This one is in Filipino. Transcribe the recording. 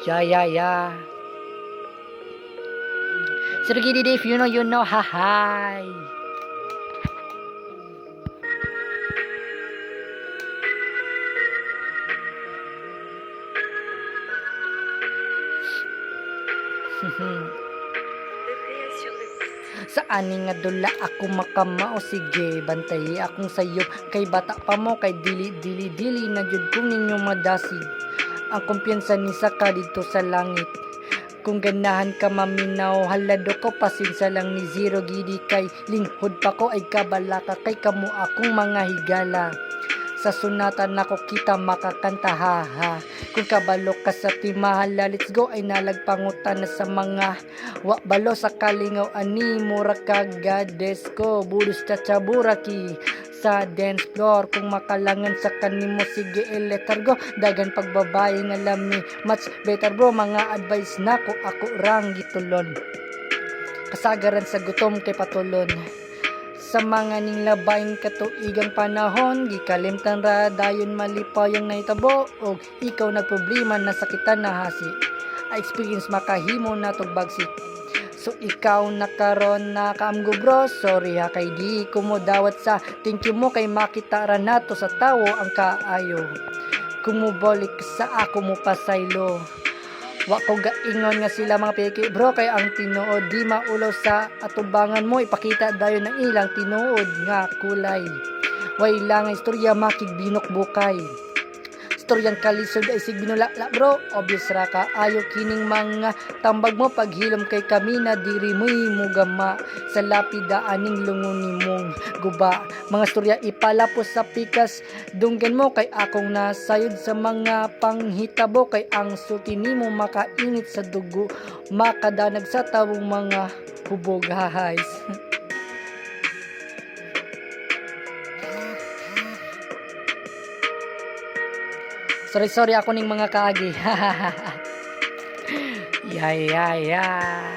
Yeah, yeah, yeah. Sergey, if you know, ha, hi. Sa ani nga dula ako makamao, sige bantay akong sayo, kay bata pa mo, kay dili na jud kung ninyo madasig ang kumpiyansa ni saka dito sa langit. Kung ganahan ka maminaw, halado ko pasinsa lang ni zero gidi, kay linghod pa ko ay kabalaka, kay kamo akong mga higala. Sa sunatan nako kita makakanta, haha. Kung kabalo ka sa timahala, let's go ay nalagpangutan na sa mga balo sa kalingaw ani mura ka goddess ko, budos chachaburaki sa dance floor. Kung makalangan sa kanimo, sige letter go, dagan pagbabae nga lami much better bro. Mga advice nako ako rang gitulon, kasagaran sa gutom kay patulon. Sa mga ning labayin katuigang panahon, gikalimtan ra dayon malipaw yung naitabo, og ikaw nagproblema na sakitan na hasi, experience makahimo na tog bagsik. So ikaw nakaron na kaamgo bro, sorry ha kay di ko mo dawat sa thank you mo, kay makita ra nato sa tawo ang kaayo. Kumubalik sa ako mo pasaylo, wa ko gaingon nga sila mga piki bro, kay ang tinuod di maulaw sa atubangan mo, ipakita dayon ng ilang tinuod nga kulay. Way lang istorya makigbinok bukay, istoryang kalisod ay sigbinulala bro, obvious ra ka ayo kining mga tambag mo, paghilom kay kami na diri mo'y mugama sa lapida aning lungon nimong guba. Mga istorya ipalapos sa pikas dunggan mo, kay akong nasayod sa mga panghitabo, kay ang sulti nimo makainit sa dugo, makadanag sa tawong mga hubog, hahays. Sorry ako ning mga kaagi. Yeah.